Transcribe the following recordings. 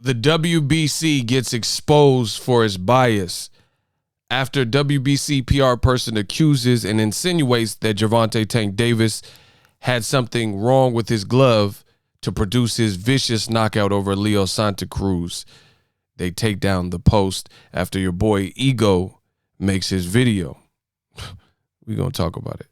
The WBC gets exposed for its bias after WBC PR person accuses and insinuates that Gervonta Tank Davis had something wrong with his glove to produce his vicious knockout over Leo Santa Cruz. They take down the post after your boy Ego makes his video. We're going to talk about it.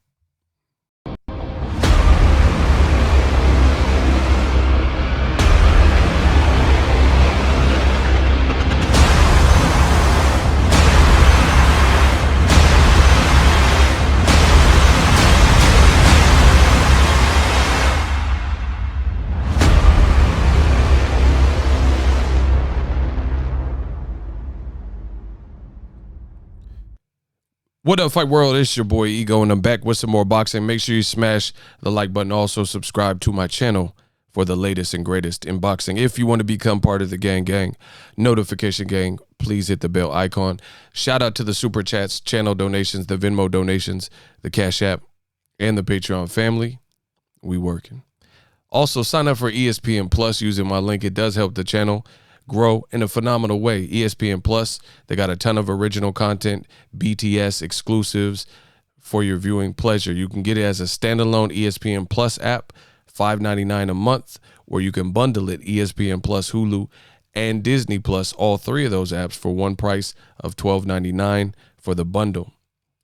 What up, Fight World? It's your boy Ego, and I'm back with some more boxing. Make sure you smash the like button. Also, subscribe to my channel for the latest and greatest in boxing. If you want to become part of the gang, notification gang, please hit the bell icon. Shout out to the Super Chats, channel donations, the Venmo donations, the Cash App, and the Patreon family. We working. Also, sign up for ESPN Plus using my link. It does help the channel grow in a phenomenal way. ESPN Plus, they got a ton of original content, BTS exclusives for your viewing pleasure. You can get it as a standalone ESPN Plus app, $5.99 a month, or you can bundle it, ESPN Plus, Hulu, and Disney Plus, all three of those apps for one price of $12.99 for the bundle.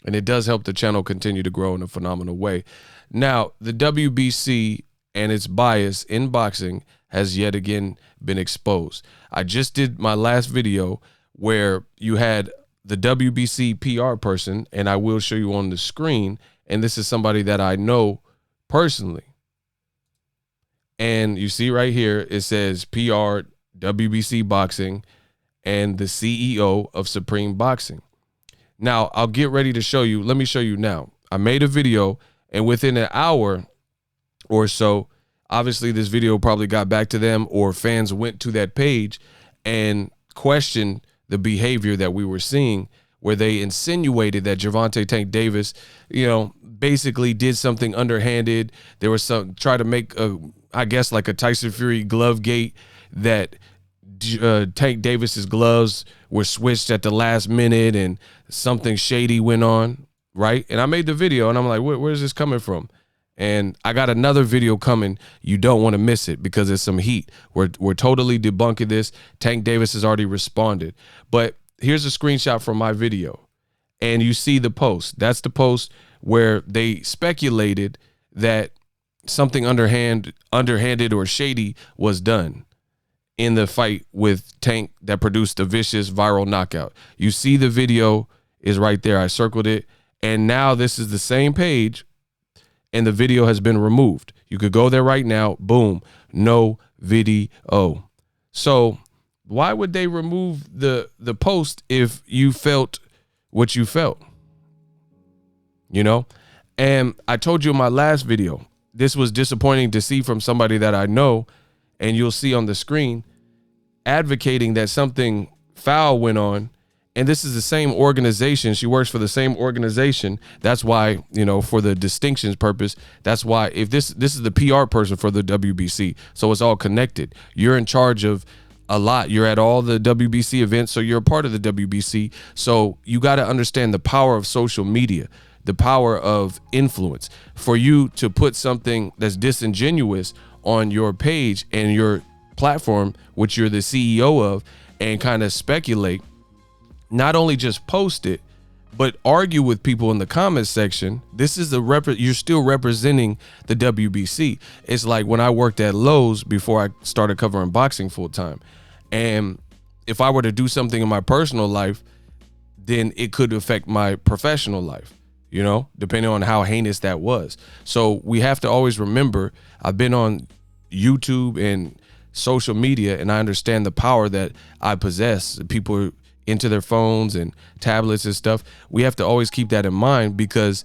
And it does help the channel continue to grow in a phenomenal way. Now, the WBC and its bias in boxing has yet again been exposed. I just did my last video where you had the WBC PR person, and I will show you on the screen, and this is somebody that I know personally. And you see right here, it says PR, WBC Boxing, and the CEO of Supreme Boxing. Now, I'll get ready to show you. Let me show you now. I made a video, and within an hour or so, obviously this video probably got back to them, or fans went to that page and questioned the behavior that we were seeing, where they insinuated that Gervonta Tank Davis, basically did something underhanded. There was some try to make I guess like a Tyson Fury glove gate, that Tank Davis's gloves were switched at the last minute and something shady went on, right? And I made the video and I'm like, where's this coming from? And I got another video coming. You don't want to miss it because it's some heat. We're totally debunking this. Tank Davis has already responded. But here's a screenshot from my video. And you see the post. That's the post where they speculated that something underhanded or shady was done in the fight with Tank that produced a vicious viral knockout. You see the video is right there. I circled it. And now this is the same page, and the video has been removed. You could go there right now. Boom. No video. So why would they remove the post if you felt what you felt? And I told you in my last video, this was disappointing to see from somebody that I know, and you'll see on the screen, advocating that something foul went on. And this is the same organization. She works for the same organization. That's why, for the distinctions purpose, that's why if this is the PR person for the WBC. So it's all connected. You're in charge of a lot. You're at all the WBC events, so you're a part of the WBC. So you got to understand the power of social media, the power of influence. For you to put something that's disingenuous on your page and your platform, which you're the CEO of, and kind of speculate, not only just post it, but argue with people in the comments section. This is you're still representing the WBC. It's like when I worked at Lowe's before I started covering boxing full time. And if I were to do something in my personal life, then it could affect my professional life, depending on how heinous that was. So we have to always remember, I've been on YouTube and social media, and I understand the power that I possess. People into their phones and tablets and stuff. We have to always keep that in mind, because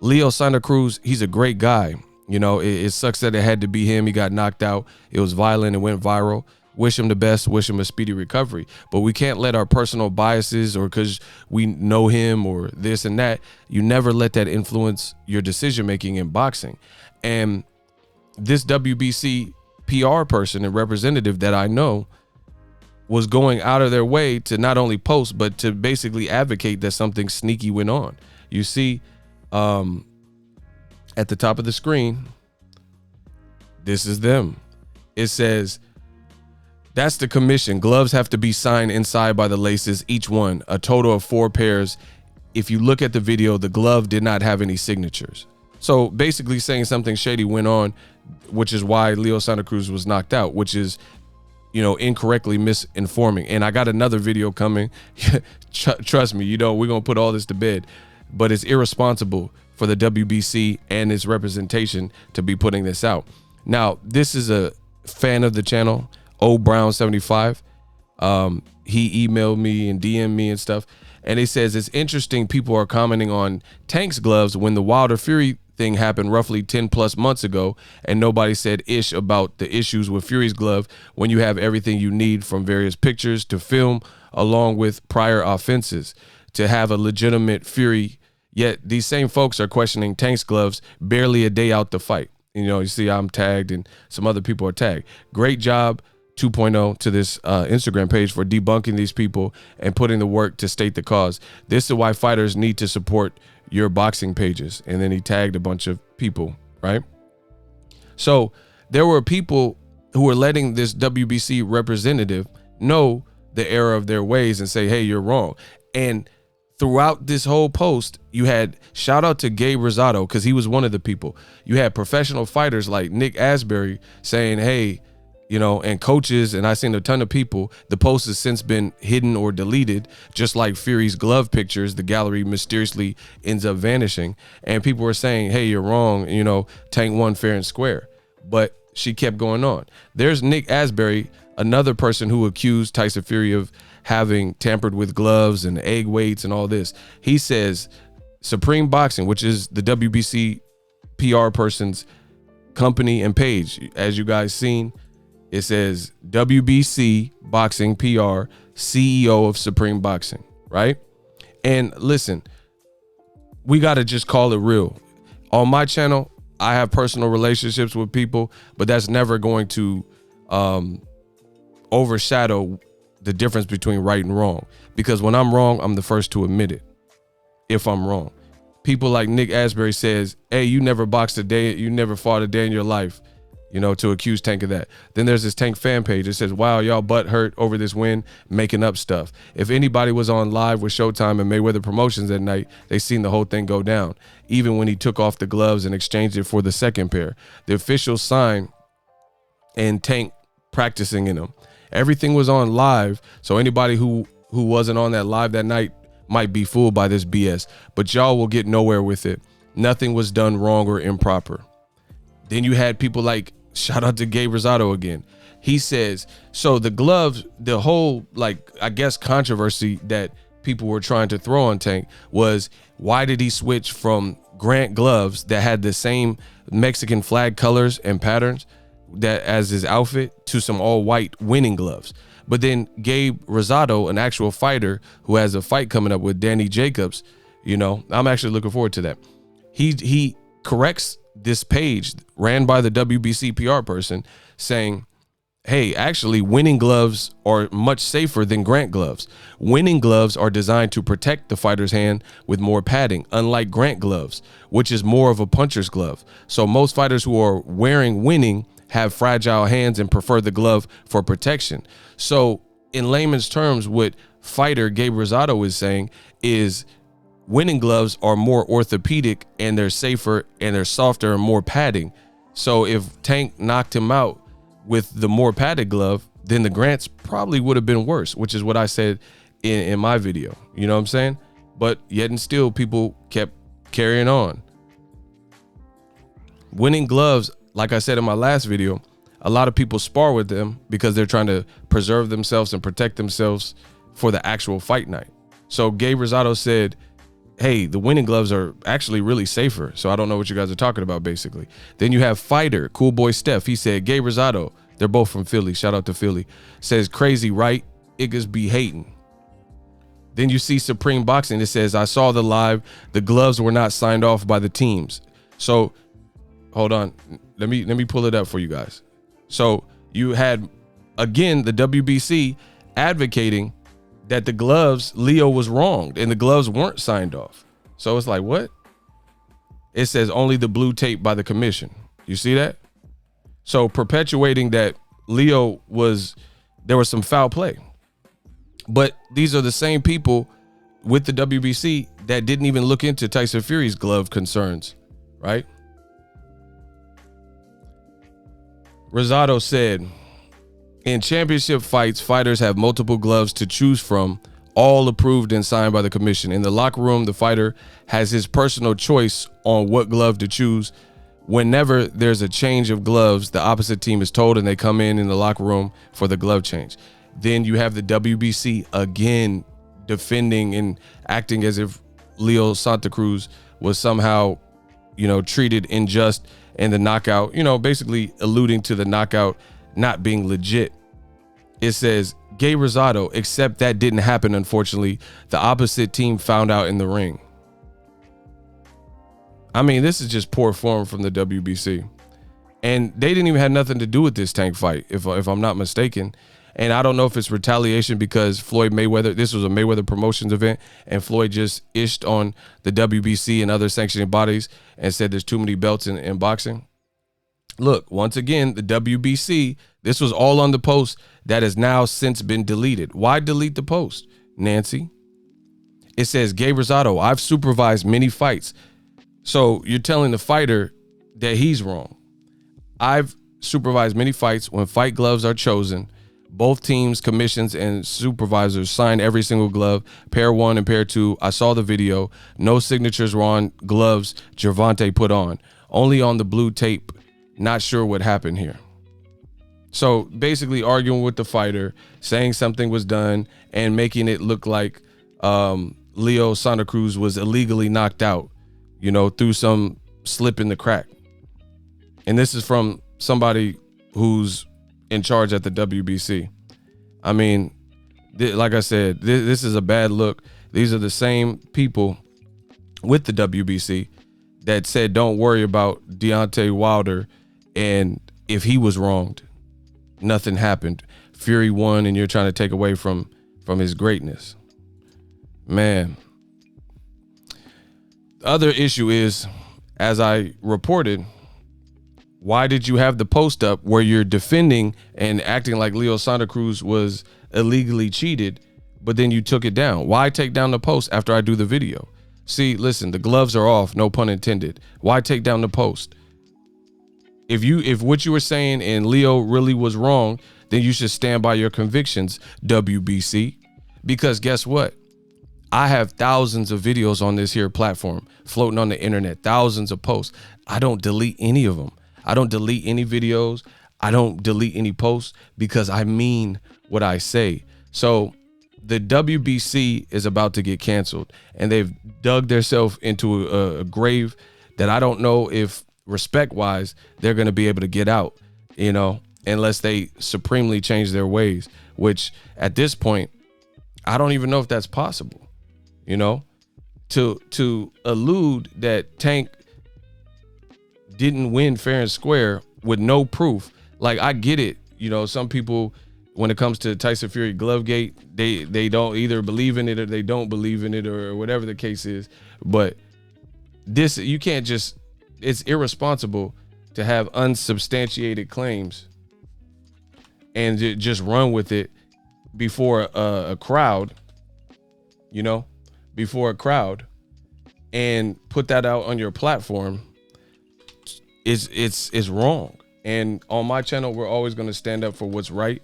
Leo Santa Cruz, he's a great guy. It sucks that it had to be him. He got knocked out. It was violent and went viral. Wish him the best. Wish him a speedy recovery. But we can't let our personal biases, or because we know him or this and that, you never let that influence your decision-making in boxing. And this WBC PR person and representative that I know, was going out of their way to not only post, but to basically advocate that something sneaky went on. You see, at the top of the screen, this is them. It says, that's the commission. Gloves have to be signed inside by the laces, each one, a total of 4 pairs. If you look at the video, the glove did not have any signatures. So basically saying something shady went on, which is why Leo Santa Cruz was knocked out, which is, you know, incorrectly misinforming. And I got another video coming. Trust me, you know, we're going to put all this to bed, but it's irresponsible for the WBC and its representation to be putting this out. Now, this is a fan of the channel, Brown75. He emailed me and DM'd me and stuff. And he says, it's interesting people are commenting on Tank's gloves when the Wilder Fury thing happened roughly 10 plus months ago, and nobody said ish about the issues with Fury's glove when you have everything you need from various pictures to film along with prior offenses to have a legitimate Fury. Yet these same folks are questioning Tank's gloves barely a day out the fight. You know, you see I'm tagged and some other people are tagged. Great job 2.0 to this Instagram page for debunking these people and putting the work to state the cause. This is why fighters need to support your boxing pages. And then he tagged a bunch of people, right? So there were people who were letting this WBC representative know the error of their ways and say, hey, you're wrong. And throughout this whole post, you had shout out to Gabe Rosado, because he was one of the people. You had professional fighters like Nick Asbury saying, hey, you know, and coaches, and I seen a ton of people. The post has since been hidden or deleted, just like Fury's glove pictures. The gallery mysteriously ends up vanishing, and people were saying, hey, you're wrong, you know, Tank won fair and square. But she kept going on. There's Nick Asbury, another person who accused Tyson Fury of having tampered with gloves and egg weights and all this. He says Supreme Boxing, which is the WBC PR person's company and page, as you guys seen, it says WBC Boxing PR, CEO of Supreme Boxing, right? And listen, we got to just call it real. On my channel, I have personal relationships with people, but that's never going to overshadow the difference between right and wrong. Because when I'm wrong, I'm the first to admit it if I'm wrong. People like Nick Asbury says, hey, you never boxed a day, you never fought a day in your life, you know, to accuse Tank of that. Then there's this Tank fan page that says, wow, y'all butt hurt over this win, making up stuff. If anybody was on live with Showtime and Mayweather Promotions that night, they seen the whole thing go down. Even when he took off the gloves and exchanged it for the second pair. The officials signed and Tank practicing in them. Everything was on live, so anybody who wasn't on that live that night might be fooled by this BS. But y'all will get nowhere with it. Nothing was done wrong or improper. Then you had people like, shout out to Gabe Rosado again. He says, so the gloves, the whole, like, I guess controversy that people were trying to throw on Tank was, why did he switch from Grant gloves that had the same Mexican flag colors and patterns that as his outfit to some all white winning gloves? But then Gabe Rosado, an actual fighter who has a fight coming up with Danny Jacobs, you know, I'm actually looking forward to that. He corrects this page ran by the WBC PR person saying, hey, actually winning gloves are much safer than Grant gloves. Winning gloves are designed to protect the fighter's hand with more padding, unlike Grant gloves, which is more of a puncher's glove. So most fighters who are wearing winning have fragile hands and prefer the glove for protection. So in layman's terms, what fighter Gabe Rosado is saying is winning gloves are more orthopedic and they're safer and they're softer and more padding. So if Tank knocked him out with the more padded glove, then the Grants probably would have been worse, which is what I said in my video. You know what I'm saying? But yet and still people kept carrying on. Winning gloves, like I said in my last video, a lot of people spar with them because they're trying to preserve themselves and protect themselves for the actual fight night. So Gabe Rosado said, hey, the winning gloves are actually really safer. So I don't know what you guys are talking about, basically. Then you have fighter, Cool Boy Steph. He said, Gabe Rosado, they're both from Philly. Shout out to Philly. Says, crazy, right? Iggas be hating. Then you see Supreme Boxing. It says, I saw the live. The gloves were not signed off by the teams. So hold on. Let me pull it up for you guys. So you had, again, the WBC advocating that the gloves, Leo was wronged and the gloves weren't signed off. So it's like, what? It says only the blue tape by the commission. You see that? So perpetuating that Leo there was some foul play. But these are the same people with the WBC that didn't even look into Tyson Fury's glove concerns, right? Rosado said, in championship fights, fighters have multiple gloves to choose from, all approved and signed by the commission. In the locker room, the fighter has his personal choice on what glove to choose. Whenever there's a change of gloves, the opposite team is told and they come in the locker room for the glove change. Then you have the WBC again defending and acting as if Leo Santa Cruz was somehow, treated unjust and the knockout, basically alluding to the knockout not being legit. It says, Gay Rosado, except that didn't happen, unfortunately. The opposite team found out in the ring. I mean, this is just poor form from the WBC. And they didn't even have nothing to do with this Tank fight, if I'm not mistaken. And I don't know if it's retaliation because Floyd Mayweather, this was a Mayweather Promotions event, and Floyd just ished on the WBC and other sanctioning bodies and said there's too many belts in boxing. Look, once again, the WBC, this was all on the post that has now since been deleted. Why delete the post, Nancy? It says, Gay Rosado, I've supervised many fights. So you're telling the fighter that he's wrong. I've supervised many fights. When fight gloves are chosen, both teams, commissions, and supervisors sign every single glove. Pair 1 and pair 2. I saw the video. No signatures were on gloves Gervonta put on. Only on the blue tape. Not sure what happened here. So basically arguing with the fighter, saying something was done, and making it look like Leo Santa Cruz was illegally knocked out, through some slip in the crack. And this is from somebody who's in charge at the WBC. I mean, like I said, this is a bad look. These are the same people with the WBC that said, don't worry about Deontay Wilder. And if he was wronged, nothing happened. Fury won, and you're trying to take away from his greatness. Man. The other issue is, as I reported, why did you have the post up where you're defending and acting like Leo Santa Cruz was illegally cheated, but then you took it down? Why take down the post after I do the video? See, listen, the gloves are off, no pun intended. Why take down the post? If what you were saying and Leo really was wrong, then you should stand by your convictions, WBC. Because guess what? I have thousands of videos on this here platform floating on the internet, thousands of posts. I don't delete any of them. I don't delete any videos. I don't delete any posts because I mean what I say. So the WBC is about to get canceled, and they've dug themselves into a grave that I don't know if respect-wise they're going to be able to get out, unless they supremely change their ways, which at this point, I don't even know if that's possible, to allude that Tank didn't win fair and square with no proof. Like, I get it. Some people, when it comes to Tyson Fury Glovegate, they don't either believe in it or they don't believe in it or whatever the case is. But this, you can't just, it's irresponsible to have unsubstantiated claims and just run with it before a crowd, before a crowd, and put that out on your platform. It's wrong. And on my channel, we're always going to stand up for what's right,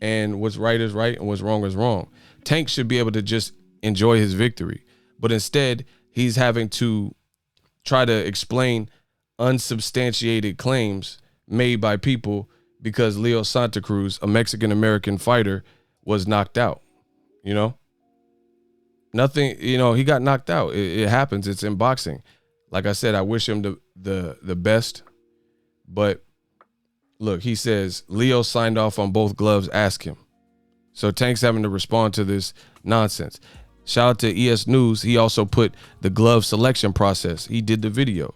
and what's right is right and what's wrong is wrong. Tank should be able to just enjoy his victory, but instead he's having to try to explain unsubstantiated claims made by people because Leo Santa Cruz, a Mexican-American fighter, was knocked out. Nothing, he got knocked out. It happens. It's in boxing. Like I said, I wish him the best. But look, he says Leo signed off on both gloves. Ask him. So Tank's having to respond to this nonsense. Shout out to ES News. He also put the glove selection process. He did the video.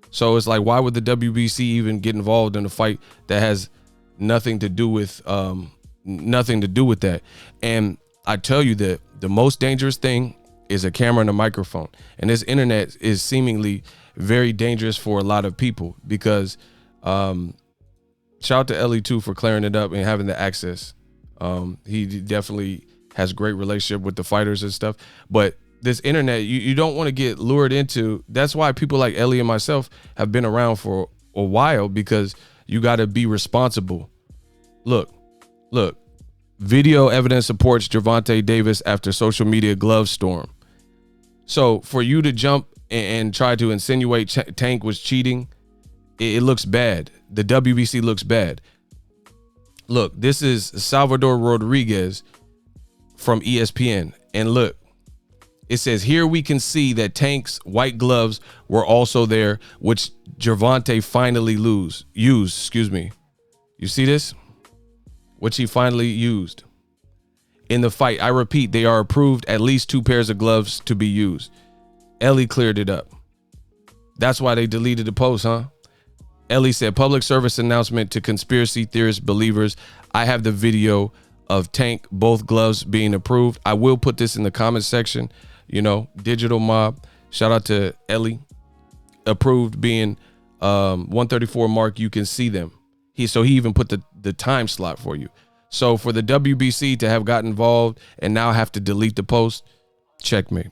So it's like, why would the WBC even get involved in a fight that has nothing to do with nothing to do with that. And I tell you that the most dangerous thing is a camera and a microphone. And this internet is seemingly very dangerous for a lot of people because shout out to Ellie too for clearing it up and having the access. He definitely has great relationship with the fighters and stuff. But this internet, you don't want to get lured into. That's why people like Ellie and myself have been around for a while, because you got to be responsible. Look, video evidence supports Gervonta Davis after social media glove storm. So for you to jump and try to insinuate Tank was cheating, it looks bad. The WBC looks bad. Look, this is Salvador Rodriguez from ESPN. And look, it says, here we can see that Tank's white gloves were also there, which Gervonta finally used. You see this? Which he finally used in the fight. I repeat, they are approved at least 2 pairs of gloves to be used. Ellie cleared it up. That's why they deleted the post, huh? Ellie said, public service announcement to conspiracy theorist believers. I have the video of Tank, both gloves being approved. I will put this in the comment section. You know, Digital Mob, shout out to Ellie. Approved being 134 mark. You can see them. He even put the time slot for you. So for the WBC to have gotten involved and now have to delete the post, checkmate.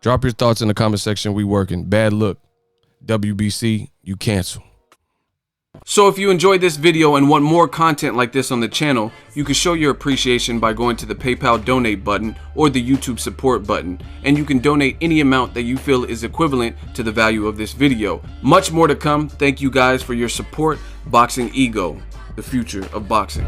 Drop your thoughts in the comment section. We working. Bad look. WBC, you cancel. So if you enjoyed this video and want more content like this on the channel, you can show your appreciation by going to the PayPal donate button or the YouTube support button, and you can donate any amount that you feel is equivalent to the value of this video. Much more to come. Thank you guys for your support. Boxingego, the future of boxing.